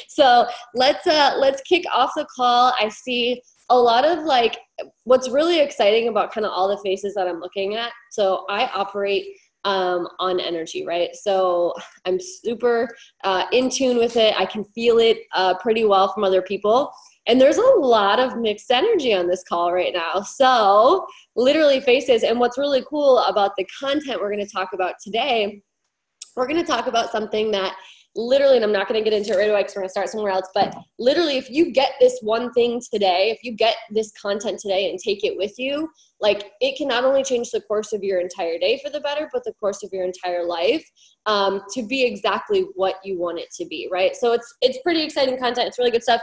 So let's kick off the call. I see a lot of like, what's really exciting about kind of all the faces that I'm looking at. So I operate on energy, right? So I'm super in tune with it. I can feel it pretty well from other people. And there's a lot of mixed energy on this call right now. So literally faces. And what's really cool about the content we're going to talk about today, we're going to talk about something that literally, and I'm not going to get into it right away because we're going to start somewhere else, but literally if you get this one thing today, if you get this content today and take it with you, like it can not only change the course of your entire day for the better, but the course of your entire life to be exactly what you want it to be, right? So it's pretty exciting content. It's really good stuff.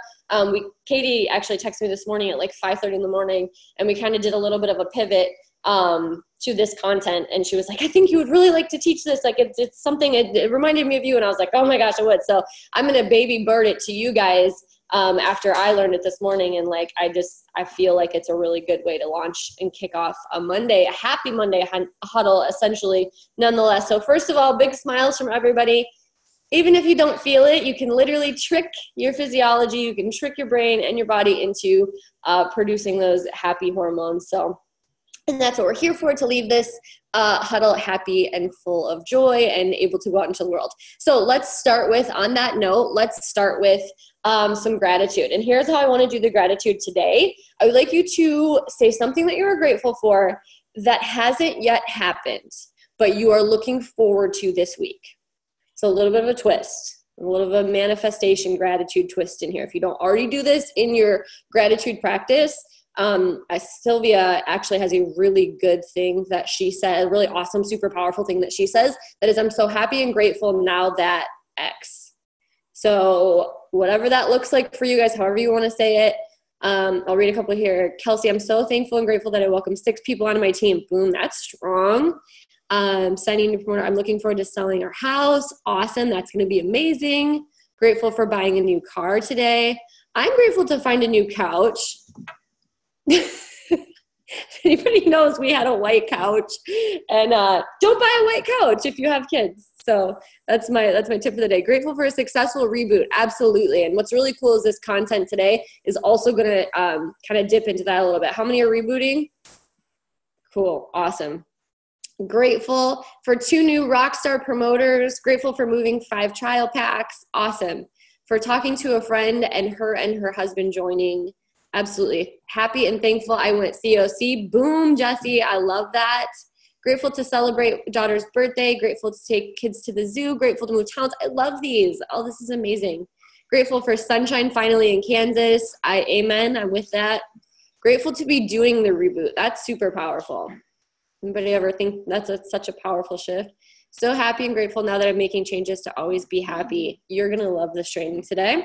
Katie actually texted me this morning at like 5:30 in the morning, and we kind of did a little bit of a pivot to this content, and she was like, I think you would really like to teach this. Like it's something, it reminded me of you. And I was like, oh my gosh, I would. So I'm going to baby bird it to you guys after I learned it this morning. And like, I feel like it's a really good way to launch and kick off a Monday, a happy Monday huddle, essentially, nonetheless. So first of all, big smiles from everybody. Even if you don't feel it, you can literally trick your physiology. You can trick your brain and your body into producing those happy hormones. And that's what we're here for, to leave this huddle happy and full of joy and able to go out into the world. So let's start with, on that note, let's start with some gratitude. And here's how I want to do the gratitude today. I would like you to say something that you are grateful for that hasn't yet happened, but you are looking forward to this week. So a little bit of a twist, a little bit of a manifestation gratitude twist in here. If you don't already do this in your gratitude practice, Sylvia actually has a really good thing that she said, a really awesome, super powerful thing that she says, that is, I'm so happy and grateful now that X. So whatever that looks like for you guys, however you want to say it. I'll read a couple here. Kelsey, I'm so thankful and grateful that I welcome 6 people onto my team. Boom, that's strong. Signing a promoter. I'm looking forward to selling our house. Awesome. That's going to be amazing. Grateful for buying a new car today. I'm grateful to find a new couch. If anybody knows, we had a white couch, and don't buy a white couch if you have kids. So that's my tip for the day. Grateful for a successful reboot. Absolutely. And what's really cool is this content today is also going to kind of dip into that a little bit. How many are rebooting? Cool. Awesome. Grateful for 2 new Rockstar promoters. Grateful for moving 5 trial packs. Awesome. For talking to a friend and her husband joining. Absolutely. Happy and thankful I went COC. Boom, Jesse. I love that. Grateful to celebrate daughter's birthday. Grateful to take kids to the zoo. Grateful to move towns. I love these. Oh, this is amazing. Grateful for sunshine finally in Kansas. Amen. I'm with that. Grateful to be doing the reboot. That's super powerful. Anybody ever think that's such a powerful shift? So happy and grateful now that I'm making changes to always be happy. You're going to love this training today.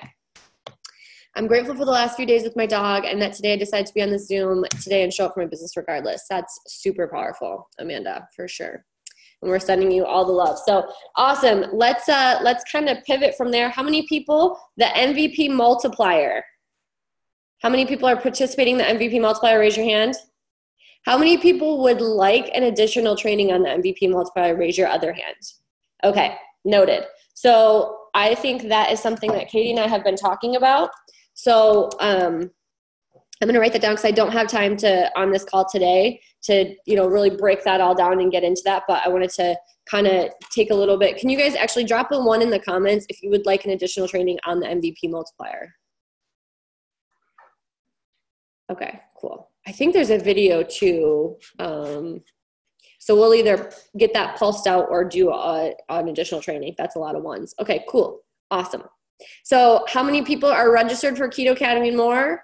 I'm grateful for the last few days with my dog, and that today I decided to be on the Zoom today and show up for my business regardless. That's super powerful, Amanda, for sure. And we're sending you all the love. So awesome. Let's kind of pivot from there. How many people, the MVP multiplier? How many people are participating in the MVP multiplier? Raise your hand. How many people would like an additional training on the MVP multiplier? Raise your other hand. Okay, noted. So I think that is something that Katie and I have been talking about. So I'm going to write that down because I don't have time to, on this call today, to, really break that all down and get into that. But I wanted to kind of take a little bit. Can you guys actually drop a 1 in the comments if you would like an additional training on the MVP multiplier? Okay, cool. I think there's a video too. So we'll either get that pulsed out or do an additional training. That's a lot of 1s. Okay, cool. Awesome. So how many people are registered for Keto Academy and more?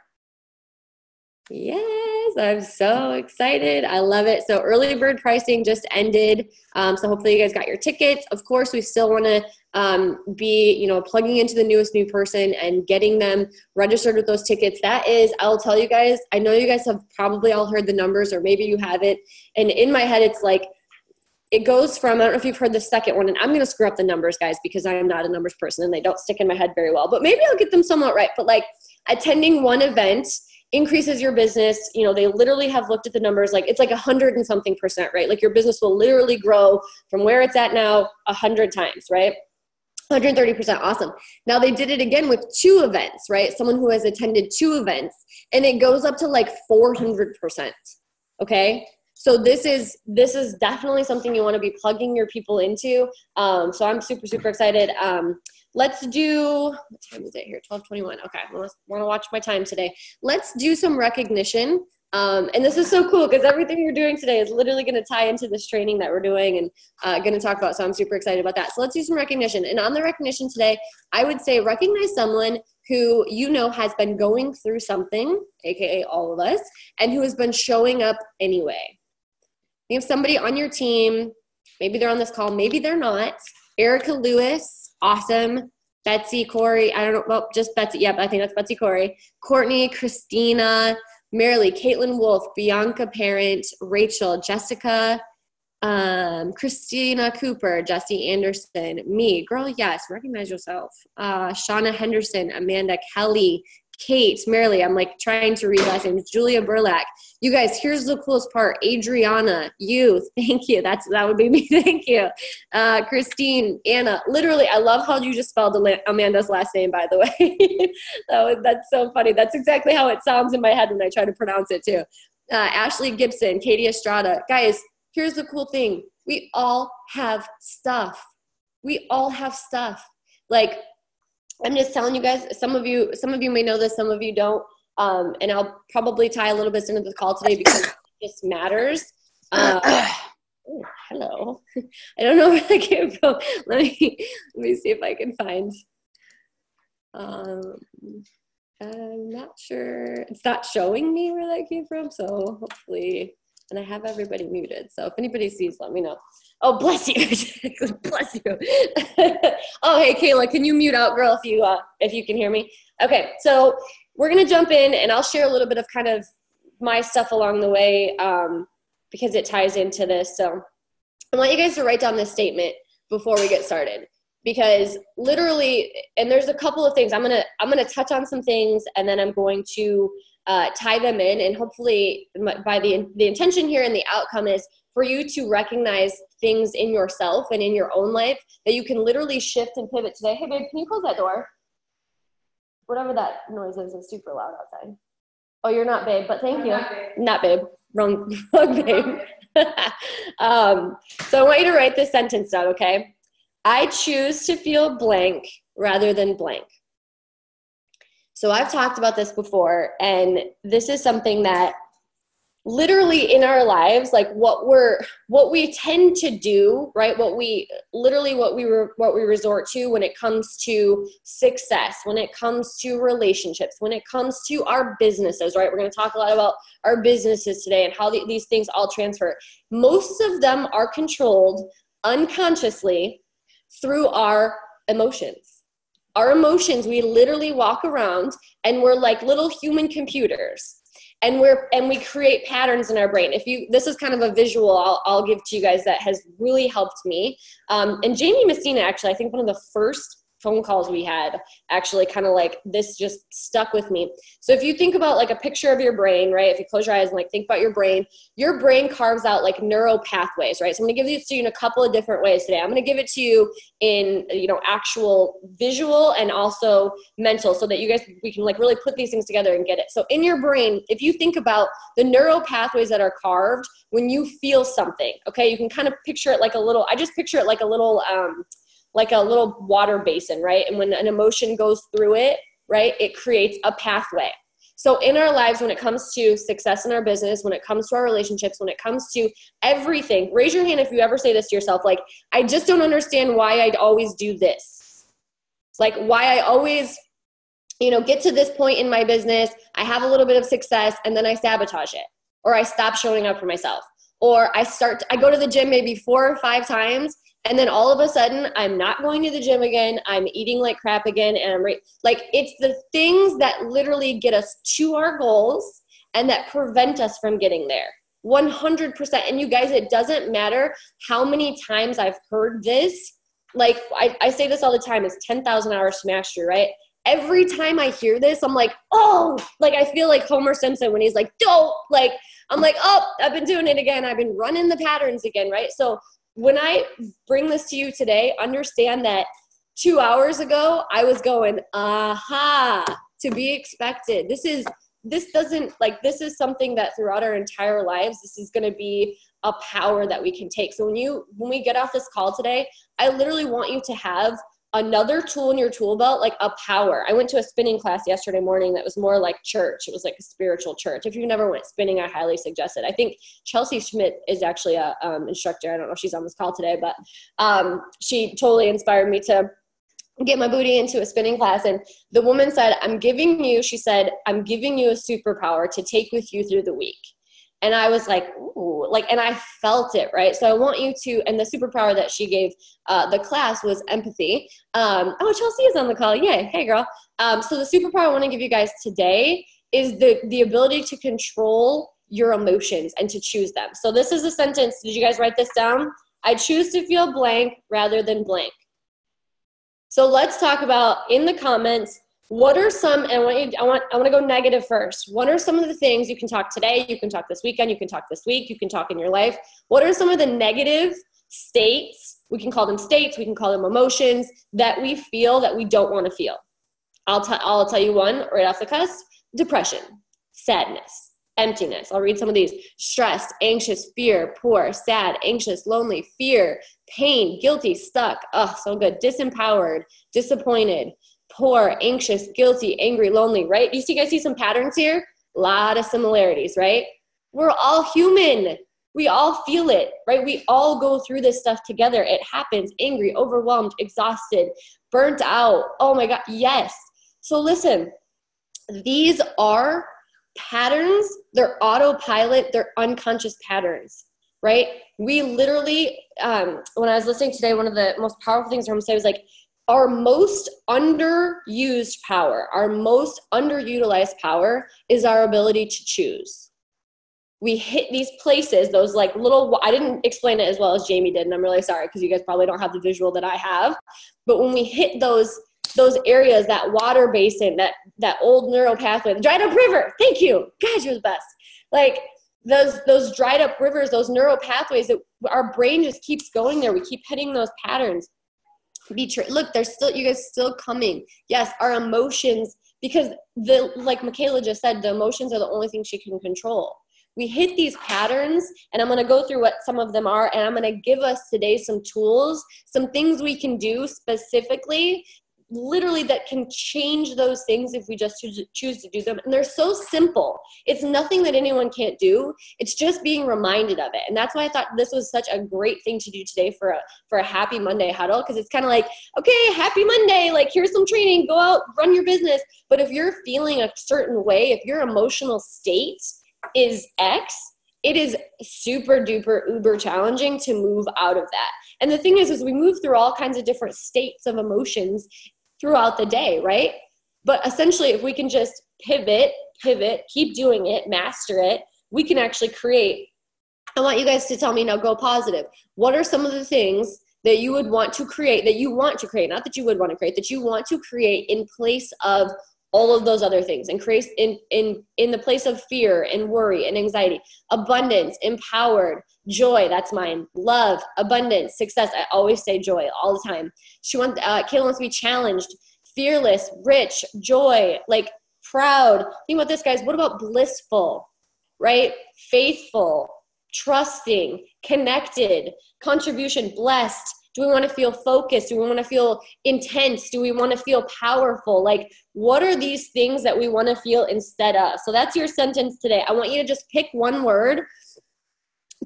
Yes, I'm so excited. I love it. So early bird pricing just ended. So hopefully you guys got your tickets. Of course, we still want to be, plugging into the newest new person and getting them registered with those tickets. That is, I'll tell you guys, I know you guys have probably all heard the numbers, or maybe you haven't. And in my head, it's like, it goes from, I don't know if you've heard the second one, and I'm going to screw up the numbers, guys, because I am not a numbers person and they don't stick in my head very well, but maybe I'll get them somewhat right. But like attending one event increases your business. They literally have looked at the numbers, like it's like 100 and something %, right? Like your business will literally grow from where it's at now 100 times, right? 130%. Awesome. Now they did it again with 2 events, right? Someone who has attended 2 events, and it goes up to like 400%. Okay. So this is definitely something you want to be plugging your people into. So I'm super, super excited. Let's do, what time is it here? 12:21. Okay. I want to watch my time today. Let's do some recognition. And this is so cool because everything you're doing today is literally going to tie into this training that we're doing and going to talk about. So I'm super excited about that. So let's do some recognition. And on the recognition today, I would say recognize someone who you know has been going through something, aka all of us, and who has been showing up anyway. You have somebody on your team, maybe they're on this call, maybe they're not. Erica Lewis, awesome. Betsy, Corey, I don't know, well, just Betsy. Yep, I think that's Betsy, Corey. Courtney, Christina, Marilee, Caitlin Wolf, Bianca Parent, Rachel, Jessica, Christina Cooper, Jesse Anderson, me, girl, yes, recognize yourself. Shauna Henderson, Amanda Kelly, Kate, Marilee, I'm like trying to read last names, Julia Burlack. You guys, here's the coolest part. Adriana, you, thank you. That would be me, thank you. Christine, Anna, literally, I love how you just spelled Amanda's last name, by the way. That's so funny. That's exactly how it sounds in my head when I try to pronounce it too. Ashley Gibson, Katie Estrada. Guys, here's the cool thing. We all have stuff. We all have stuff. Like, I'm just telling you guys, some of you may know this, some of you don't. And I'll probably tie a little bit into the call today because it just matters. Oh, hello. I don't know where that came from. Let me see if I can find. I'm not sure. It's not showing me where that came from. So hopefully, and I have everybody muted. So if anybody sees, let me know. Oh, bless you. Bless you. Oh, hey, Kayla, can you mute out, girl, if you can hear me? Okay, so we're going to jump in, and I'll share a little bit of kind of my stuff along the way because it ties into this. So I want you guys to write down this statement before we get started because literally, and there's a couple of things. I'm gonna touch on some things, and then I'm going to tie them in, and hopefully by the intention here and the outcome is for you to recognize things in yourself and in your own life that you can literally shift and pivot today. Hey, babe, can you close that door? Whatever that noise is, it's super loud outside. Oh, you're not babe, but thank you. Not babe. Wrong babe. So I want you to write this sentence down, okay? I choose to feel blank rather than blank. So I've talked about this before, and this is something that literally in our lives, like what we tend to do, right? What we resort to when it comes to success, when it comes to relationships, when it comes to our businesses, right? We're going to talk a lot about our businesses today and how these things all transfer. Most of them are controlled unconsciously through our emotions. Our emotions, we literally walk around and we're like little human computers. And we create patterns in our brain. This is kind of a visual I'll give to you guys that has really helped me. And Jamie Messina, actually, I think one of the first phone calls we had, actually kind of like this just stuck with me. So if you think about like a picture of your brain, right? If you close your eyes and like think about your brain carves out like neural pathways, right? So I'm gonna give this to you in a couple of different ways today. I'm gonna give it to you in, actual visual and also mental so that we can like really put these things together and get it. So in your brain, if you think about the neural pathways that are carved when you feel something, okay, you can kind of picture it like I just picture it like a little water basin, right? And when an emotion goes through it, right, it creates a pathway. So in our lives, when it comes to success in our business, when it comes to our relationships, when it comes to everything, raise your hand if you ever say this to yourself, like, I just don't understand why I'd always do this. It's like why I always, get to this point in my business, I have a little bit of success and then I sabotage it, or I stop showing up for myself, or I go to the gym maybe 4 or 5 times. And then all of a sudden, I'm not going to the gym again. I'm eating like crap again. And it's the things that literally get us to our goals and that prevent us from getting there. 100%. And you guys, it doesn't matter how many times I've heard this. Like I say this all the time, it's 10,000 hours to mastery, right? Every time I hear this, I'm like, oh, like I feel like Homer Simpson when he's like, don't, like, I'm like, oh, I've been doing it again. I've been running the patterns again, right? So when I bring this to you today, understand that 2 hours ago, I was going, aha, to be expected. This is something that throughout our entire lives, this is going to be a power that we can take. So when we get off this call today, I literally want you to have another tool in your tool belt, like a power. I went to a spinning class yesterday morning that was more like church. It was like a spiritual church. If you've never went spinning, I highly suggest it. I think Chelsea Schmidt is actually a instructor. I don't know if she's on this call today, but she totally inspired me to get my booty into a spinning class. And the woman said, I'm giving you a superpower to take with you through the week. And I was like, ooh, like, and I felt it, right? So I want you to, and the superpower that she gave the class was empathy. Oh, Chelsea is on the call. Yay. Hey, girl. So the superpower I want to give you guys today is the ability to control your emotions and to choose them. So this is a sentence. Did you guys write this down? I choose to feel blank rather than blank. So let's talk about in the comments, what are some, and I want to go negative first. What are some of the things you can talk today, you can talk this weekend, you can talk this week, you can talk in your life. What are some of the negative states, we can call them states, we can call them emotions, that we feel that we don't want to feel? I'll tell you one right off the cusp: depression, sadness, emptiness. I'll read some of these: stressed, anxious, fear, poor, sad, anxious, lonely, fear, pain, guilty, stuck. Oh, so good. Disempowered, disappointed, poor, anxious, guilty, angry, lonely, right? You guys see some patterns here? A lot of similarities, right? We're all human. We all feel it, right? We all go through this stuff together. It happens. Angry, overwhelmed, exhausted, burnt out. Oh my God, yes. So listen, these are patterns. They're autopilot. They're unconscious patterns, right? We literally, when I was listening today, one of the most powerful things I'm going to say was like, our most underused power, our most underutilized power is our ability to choose. We hit these places, those like little, I didn't explain it as well as Jamie did, and I'm really sorry because you guys probably don't have the visual that I have. But when we hit those areas, that water basin, that old neural pathway, the dried up river, thank you. God, you're the best. Like those dried up rivers, those neural pathways, that our brain just keeps going there. We keep hitting those patterns. Look, you guys still coming. Yes, our emotions, because like Michaela just said, the emotions are the only thing she can control. We hit these patterns, and I'm going to go through what some of them are, and I'm going to give us today some tools, some things we can do specifically, literally, that can change those things if we just choose to do them. And they're so simple. It's nothing that anyone can't do. It's just being reminded of it. And that's why I thought this was such a great thing to do today for a happy Monday huddle, because it's kind of like, okay, happy Monday, like here's some training, go out, run your business. But if you're feeling a certain way, if your emotional state is X, it is super duper uber challenging to move out of that. And the thing is we move through all kinds of different states of emotions throughout the day, right? But essentially, if we can just pivot, keep doing it, master it, we can actually create. I want you guys to tell me now, go positive. What are some of the things that you would want to create, not that you would want to create, that you want to create in place of all of those other things, and create in the place of fear and worry and anxiety? Abundance, empowered, joy, that's mine. Love, abundance, success. I always say joy all the time. Kayla wants to be challenged, fearless, rich, joy, like proud. Think about this, guys. What about blissful, right? Faithful, trusting, connected, contribution, blessed. Do we want to feel focused? Do we want to feel intense? Do we want to feel powerful? Like, what are these things that we want to feel instead of? So that's your sentence today. I want you to just pick one word,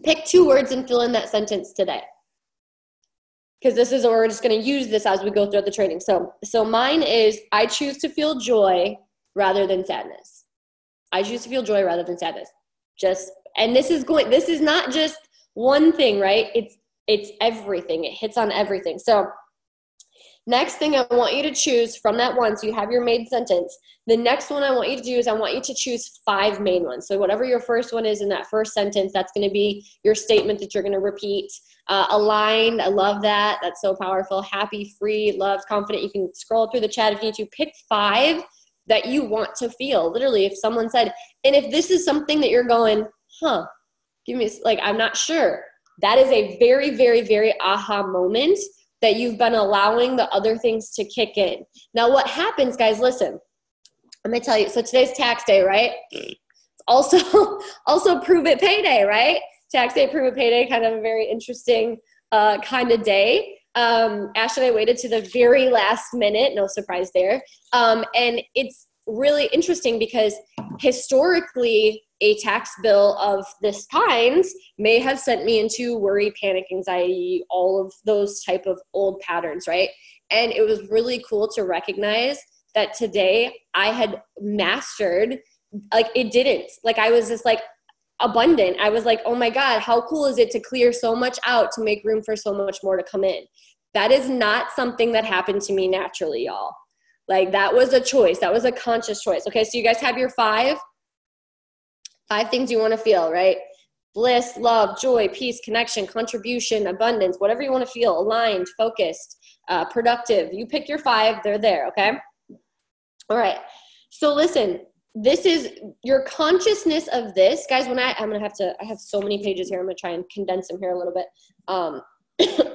pick 2 words, and fill in that sentence today. Because we're just going to use this as we go through the training. So mine is, I choose to feel joy rather than sadness. I choose to feel joy rather than sadness. And this is not just one thing, right? It's everything. It hits on everything. So next thing I want you to choose from that one, so you have your main sentence. The next one I want you to do is I want you to choose 5 main ones. So whatever your first one is in that first sentence, that's going to be your statement that you're going to repeat. Aligned, I love that. That's so powerful. Happy, free, loved, confident. You can scroll through the chat if you need to. Pick 5 that you want to feel. Literally, if someone said, and if this is something that you're going, give me, like, I'm not sure. That is a very, very, very aha moment that you've been allowing the other things to kick in. Now what happens, guys, listen, I'm gonna tell you, so today's tax day, right? Also Pruvit payday, right? Tax day, Pruvit payday, kind of a very interesting kind of day. Ash and I waited to the very last minute, no surprise there. And it's really interesting because historically a tax bill of this kind may have sent me into worry, panic, anxiety, all of those type of old patterns, right? And it was really cool to recognize that today I had mastered, like it didn't, like I was just like abundant. I was like, oh my God, how cool is it to clear so much out to make room for so much more to come in? That is not something that happened to me naturally, y'all. Like that was a choice. That was a conscious choice. Okay, so you guys have your five things you want to feel, right? Bliss, love, joy, peace, connection, contribution, abundance, whatever you want to feel, aligned, focused, productive. You pick your five, they're there, okay? All right, so listen, this is your consciousness of this. Guys, I have so many pages here. I'm going to try and condense them here a little bit.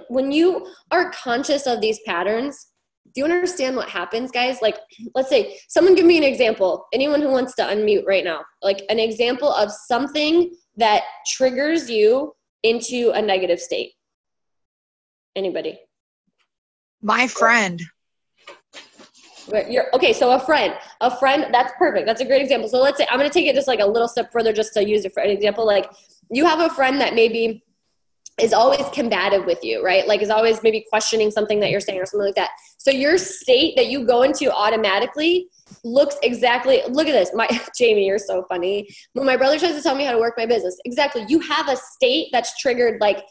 When you are conscious of these patterns, do you understand what happens, guys? Like, let's say, someone give me an example. Anyone who wants to unmute right now. Like an example of something that triggers you into a negative state. Anybody? My friend. Okay, so a friend, that's perfect. That's a great example. So let's say, I'm going to take it just like a little step further just to use it for an example. Like you have a friend that maybe is always combative with you, right? Like is always maybe questioning something that you're saying or something like that. So your state that you go into automatically looks exactly, look at this. Jamie, you're so funny. When my brother tries to tell me how to work my business, exactly. You have a state that's triggered like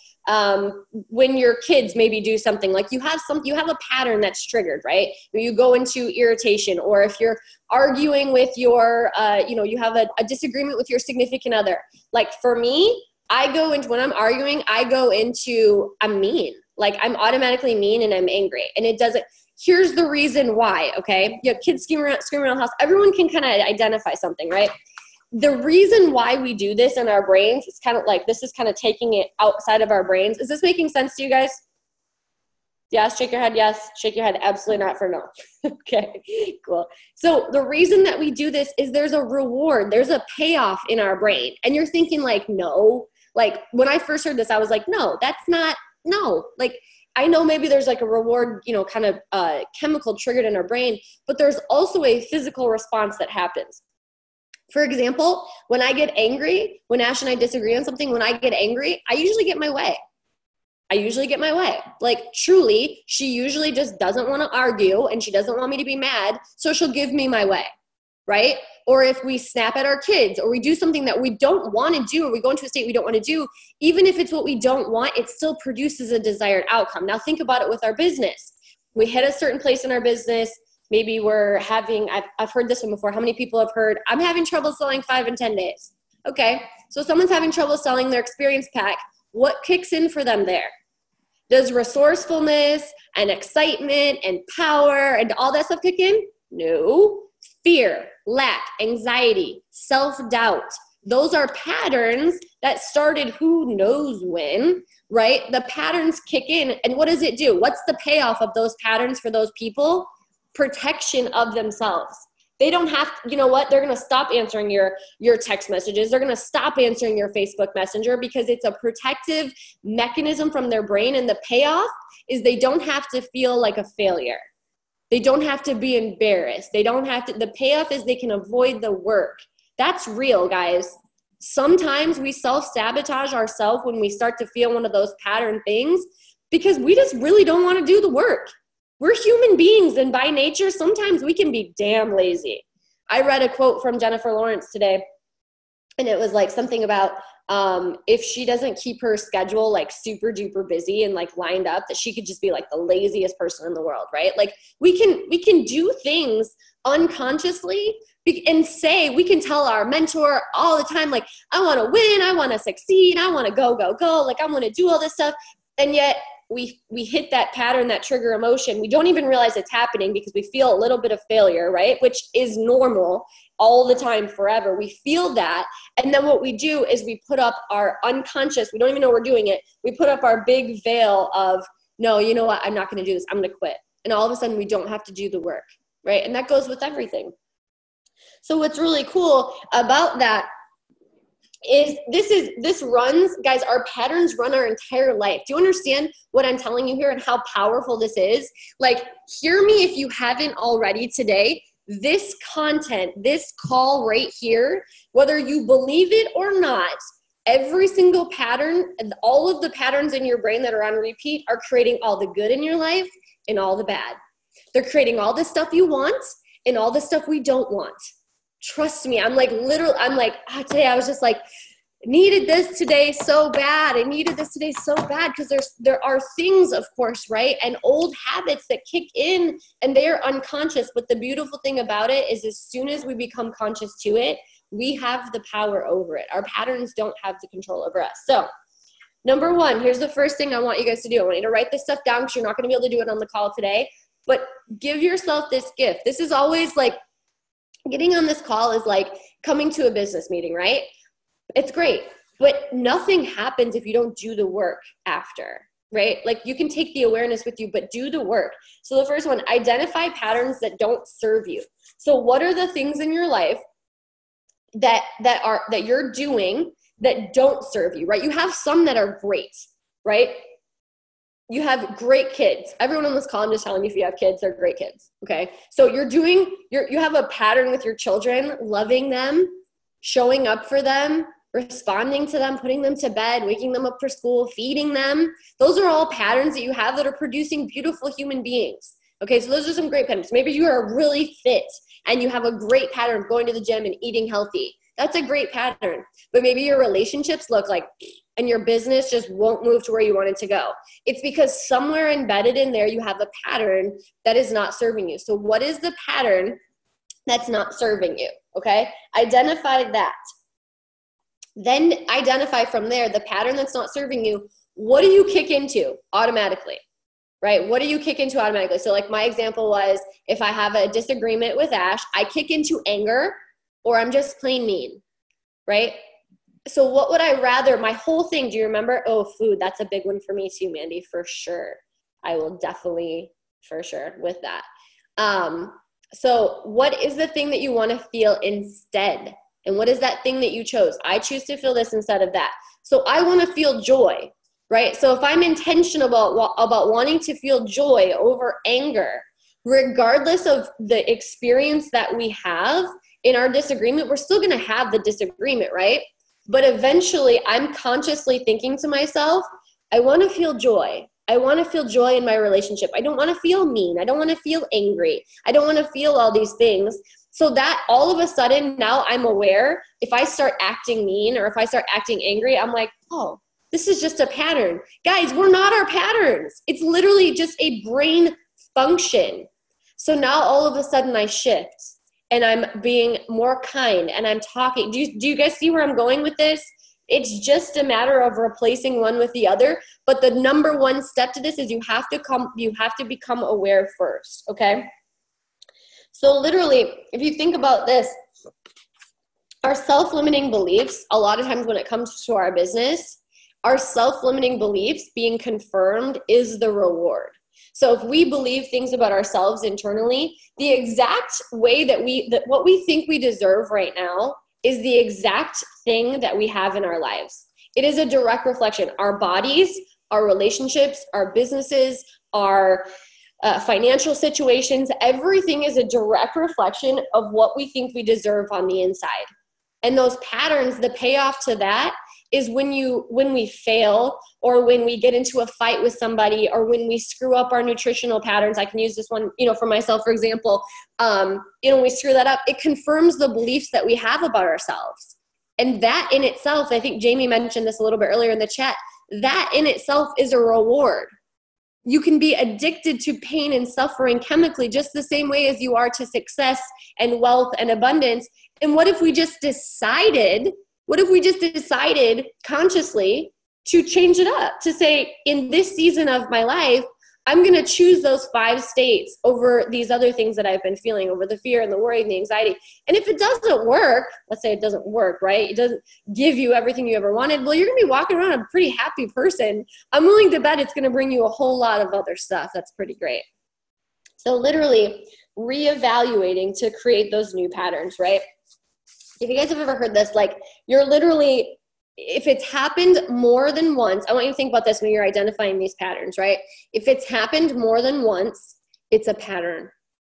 when your kids maybe do something, like you have a pattern that's triggered, right? You go into irritation, or if you're arguing with your, you have a disagreement with your significant other. Like for me, when I'm arguing, I go into, I'm mean. Like I'm automatically mean and I'm angry. And here's the reason why, okay? You have kids screaming around the house. Everyone can kind of identify something, right? The reason why we do this in our brains, it's kind of like, this is kind of taking it outside of our brains. Is this making sense to you guys? Yes, shake your head, yes. Shake your head, absolutely not for no. Okay, cool. So the reason that we do this is there's a reward, there's a payoff in our brain. And you're thinking like, no. Like when I first heard this, I was like, no, like I know maybe there's like a reward, kind of chemical triggered in our brain, but there's also a physical response that happens. For example, when I get angry, when Ash and I disagree on something, when I get angry, I usually get my way. Like truly, she usually just doesn't want to argue and she doesn't want me to be mad, so she'll give me my way, right? Or if we snap at our kids or we do something that we don't want to do, or we go into a state we don't want to do, even if it's what we don't want, it still produces a desired outcome. Now think about it with our business. We hit a certain place in our business. Maybe I've heard this one before. How many people have heard, I'm having trouble selling 5 and 10 days? Okay, so someone's having trouble selling their experience pack. What kicks in for them there? Does resourcefulness and excitement and power and all that stuff kick in? No. Fear, lack, anxiety, self-doubt. Those are patterns that started who knows when, right? The patterns kick in, and what does it do? What's the payoff of those patterns for those people? Protection of themselves. They don't have, you know what? They're going to stop answering your text messages. They're going to stop answering your Facebook Messenger because it's a protective mechanism from their brain. And the payoff is they don't have to feel like a failure. They don't have to be embarrassed. The payoff is they can avoid the work. That's real, guys. Sometimes we self-sabotage ourselves when we start to feel one of those pattern things because we just really don't want to do the work. We're human beings, and by nature, sometimes we can be damn lazy. I read a quote from Jennifer Lawrence today, and it was like something about if she doesn't keep her schedule like super duper busy and like lined up, that she could just be like the laziest person in the world, right? Like we can do things unconsciously and we can tell our mentor all the time, like, I want to win, I want to succeed, I want to go, like I want to do all this stuff. And yet we hit that pattern, that trigger emotion. We don't even realize it's happening because we feel a little bit of failure, right? Which is normal all the time, forever. We feel that. And then what we do is we put up our unconscious, we don't even know we're doing it. We put up our big veil of no, you know what? I'm not going to do this. I'm going to quit. And all of a sudden we don't have to do the work, right? And that goes with everything. So what's really cool about that is this runs, guys, our patterns run our entire life. Do you understand what I'm telling you here and how powerful this is? Like, hear me if you haven't already today. This content, this call right here, whether you believe it or not, every single pattern, all of the patterns in your brain that are on repeat are creating all the good in your life and all the bad. They're creating all the stuff you want and all the stuff we don't want. Trust me, today I was just like, needed this today so bad. I needed this today so bad because there are things, of course, right? And old habits that kick in and they are unconscious. But the beautiful thing about it is as soon as we become conscious to it, we have the power over it. Our patterns don't have the control over us. So number one, here's the first thing I want you guys to do. I want you to write this stuff down because you're not going to be able to do it on the call today. But give yourself this gift. This is always like, getting on this call is like coming to a business meeting, right? It's great, but nothing happens if you don't do the work after, right? Like you can take the awareness with you, but do the work. So the first one, identify patterns that don't serve you. So what are the things in your life that you're doing that don't serve you, right? You have some that are great, right? You have great kids. Everyone on this call, I'm just telling you, if you have kids, they're great kids, okay? So you have a pattern with your children, loving them, showing up for them, responding to them, putting them to bed, waking them up for school, feeding them. Those are all patterns that you have that are producing beautiful human beings, okay? So those are some great patterns. Maybe you are really fit and you have a great pattern of going to the gym and eating healthy. That's a great pattern. But maybe your relationships look like, and your business just won't move to where you want it to go. It's because somewhere embedded in there, you have a pattern that is not serving you. So what is the pattern that's not serving you? Okay. Identify that. Then identify from there the pattern that's not serving you. What do you kick into automatically? Right? What do you kick into automatically? So like my example was, if I have a disagreement with Ash, I kick into anger or I'm just plain mean, right? So what would I rather, my whole thing, do you remember? Oh, food, that's a big one for me too, Mandy, for sure. I will definitely, for sure, with that. So what is the thing that you want to feel instead? And what is that thing that you chose? I choose to feel this instead of that. So I want to feel joy, right? So if I'm intentional about wanting to feel joy over anger, regardless of the experience that we have in our disagreement, we're still going to have the disagreement, right? But eventually I'm consciously thinking to myself, I want to feel joy. I want to feel joy in my relationship. I don't want to feel mean. I don't want to feel angry. I don't want to feel all these things. So that all of a sudden now I'm aware if I start acting mean or if I start acting angry, I'm like, oh, this is just a pattern. Guys, we're not our patterns. It's literally just a brain function. So now all of a sudden I shift. And I'm being more kind and I'm talking. Do you guys see where I'm going with this? It's just a matter of replacing one with the other. But the number one step to this is you have to become aware first, okay? So literally, if you think about this, our self-limiting beliefs, a lot of times when it comes to our business, our self-limiting beliefs being confirmed is the reward. So if we believe things about ourselves internally, the exact way that what we think we deserve right now is the exact thing that we have in our lives. It is a direct reflection. Our bodies, our relationships, our businesses, our financial situations, everything is a direct reflection of what we think we deserve on the inside. And those patterns, the payoff to that is when we fail or when we get into a fight with somebody or when we screw up our nutritional patterns. I can use this one, for myself, for example, we screw that up. It confirms the beliefs that we have about ourselves. And that in itself, I think Jamie mentioned this a little bit earlier in the chat, that in itself is a reward. You can be addicted to pain and suffering chemically just the same way as you are to success and wealth and abundance. And what if we just decided consciously to change it up, to say, in this season of my life, I'm going to choose those 5 states over these other things that I've been feeling, over the fear and the worry and the anxiety. And if it doesn't work, let's say it doesn't work, right? It doesn't give you everything you ever wanted. Well, you're going to be walking around a pretty happy person. I'm willing to bet it's going to bring you a whole lot of other stuff. That's pretty great. So literally reevaluating to create those new patterns, right? If you guys have ever heard this, like you're literally, if it's happened more than once, I want you to think about this when you're identifying these patterns, right? If it's happened more than once, it's a pattern.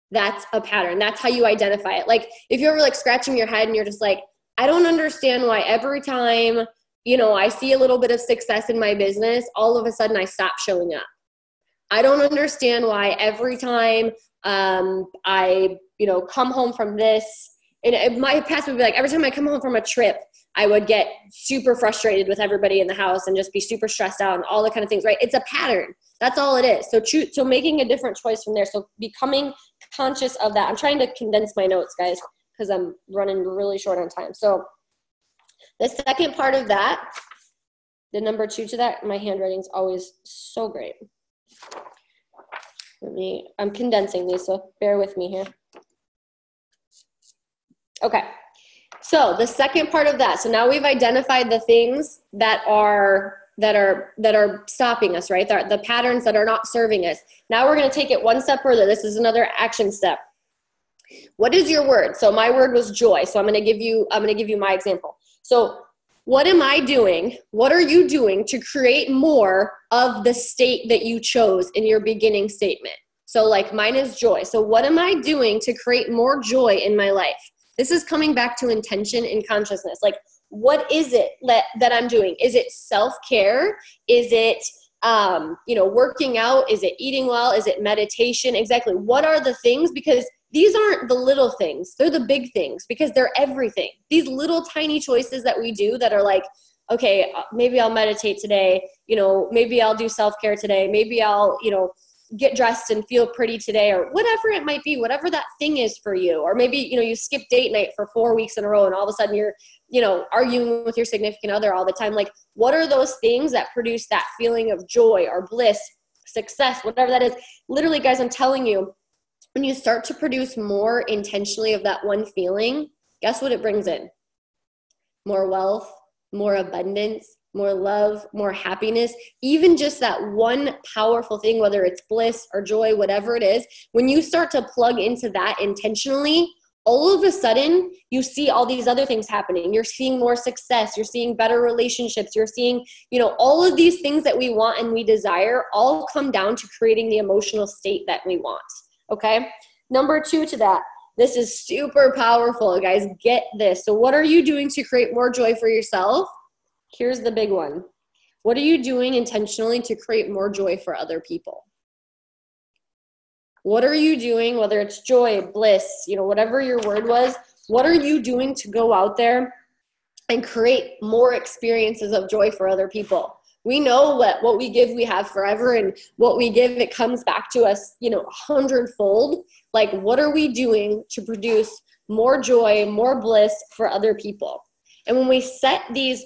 That's a pattern. That's how you identify it. Like if you're ever like scratching your head and you're just like, I don't understand why every time, I see a little bit of success in my business, all of a sudden I stop showing up. I don't understand why every time I, come home from this, and my past would be like, every time I come home from a trip, I would get super frustrated with everybody in the house and just be super stressed out and all the kind of things, right? It's a pattern. That's all it is. So making a different choice from there. So becoming conscious of that. I'm trying to condense my notes, guys, because I'm running really short on time. So the second part of that, the number 2 to that, my handwriting is always so great. I'm condensing these, so bear with me here. Okay. So the second part of that, so now we've identified the things that are stopping us, right? The patterns that are not serving us. Now we're going to take it one step further. This is another action step. What is your word? So my word was joy. So I'm going to give you my example. So what am I doing? What are you doing to create more of the state that you chose in your beginning statement? So like mine is joy. So what am I doing to create more joy in my life? This is coming back to intention and consciousness. Like, what is it that I'm doing? Is it self-care? Is it, working out? Is it eating well? Is it meditation? Exactly. What are the things? Because these aren't the little things. They're the big things because they're everything. These little tiny choices that we do that are like, okay, maybe I'll meditate today. Maybe I'll do self-care today. Maybe I'll, get dressed and feel pretty today, or whatever it might be, whatever that thing is for you. Or maybe, you skip date night for 4 weeks in a row and all of a sudden you're, arguing with your significant other all the time. Like, what are those things that produce that feeling of joy or bliss, success, whatever that is? Literally, guys, I'm telling you, when you start to produce more intentionally of that one feeling, guess what it brings in? More wealth, more abundance, more love, more happiness. Even just that one powerful thing, whether it's bliss or joy, whatever it is, when you start to plug into that intentionally, all of a sudden you see all these other things happening. You're seeing more success. You're seeing better relationships. You're seeing, all of these things that we want and we desire all come down to creating the emotional state that we want. Okay. Number 2 to that. This is super powerful, guys. Get this. So what are you doing to create more joy for yourself? Here's the big one. What are you doing intentionally to create more joy for other people? What are you doing, whether it's joy, bliss, whatever your word was, what are you doing to go out there and create more experiences of joy for other people? We know what we give, we have forever, and what we give, it comes back to us, 100-fold. Like, what are we doing to produce more joy, more bliss for other people? And when we set these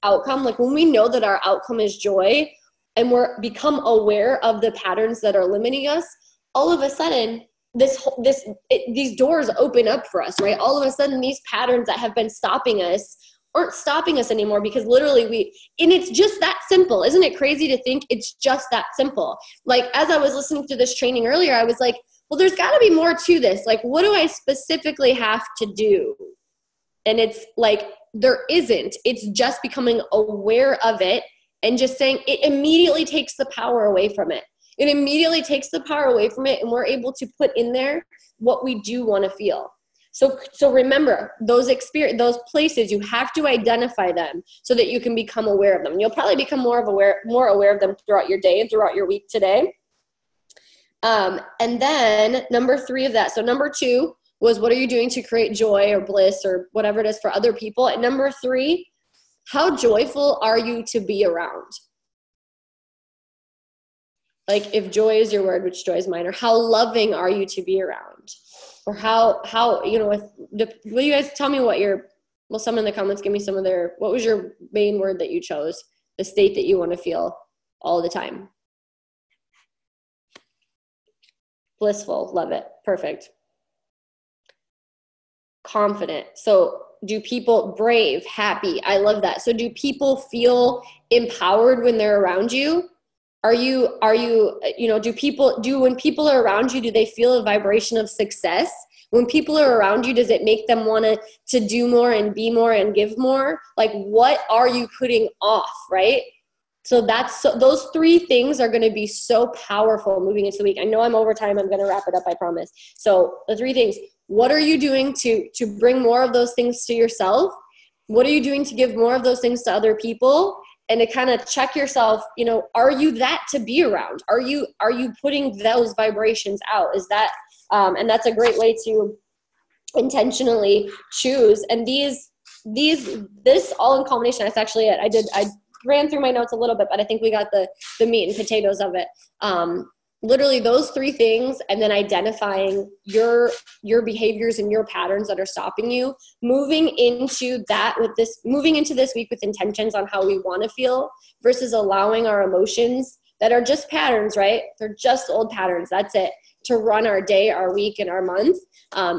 outcomes, like when we know that our outcome is joy and we're become aware of the patterns that are limiting us, all of a sudden these doors open up for us, right? All of a sudden these patterns that have been stopping us aren't stopping us anymore, because literally and it's just that simple. Isn't it crazy to think it's just that simple? Like, as I was listening to this training earlier, I was like, well, there's got to be more to this. Like, what do I specifically have to do? And it's like, there isn't. It's just becoming aware of it and just saying, it immediately takes the power away from it. It immediately takes the power away from it, and we're able to put in there what we do want to feel. So remember, those places, you have to identify them so that you can become aware of them. You'll probably become more aware of them throughout your day and throughout your week today. And then number 3 of that. So number 2 was, what are you doing to create joy or bliss or whatever it is for other people? And number 3, how joyful are you to be around? Like, if joy is your word, which joy is mine, or how loving are you to be around? Or how will you guys tell me someone in the comments give me what was your main word that you chose, the state that you want to feel all the time? Blissful. Love it. Perfect. Confident. So do people, brave, happy. I love that. So do people feel empowered when they're around you? Are you, when people are around you, do they feel a vibration of success? When people are around you, does it make them want to do more and be more and give more? Like, what are you putting off, right? So those three things are going to be so powerful moving into the week. I know I'm over time. I'm going to wrap it up, I promise. So the three things: what are you doing to bring more of those things to yourself? What are you doing to give more of those things to other people? And to kind of check yourself, are you that to be around? Are you putting those vibrations out? Is that, and that's a great way to intentionally choose. And this all in culmination, that's actually it. I ran through my notes a little bit, but I think we got the meat and potatoes of it. Literally those three things, and then identifying your behaviors and your patterns that are stopping you, moving into this week with intentions on how we want to feel versus allowing our emotions that are just patterns, right? They're just old patterns. That's it. To run our day, our week, and our month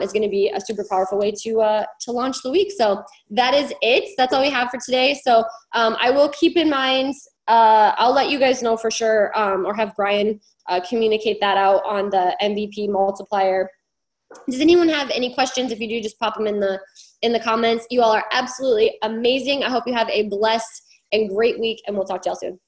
is going to be a super powerful way to launch the week. So that is it. That's all we have for today. So I will keep in mind, I'll let you guys know for sure, or have Brian communicate that out on the MVP multiplier. Does anyone have any questions? If you do, just pop them in the comments. You all are absolutely amazing. I hope you have a blessed and great week, and we'll talk to y'all soon.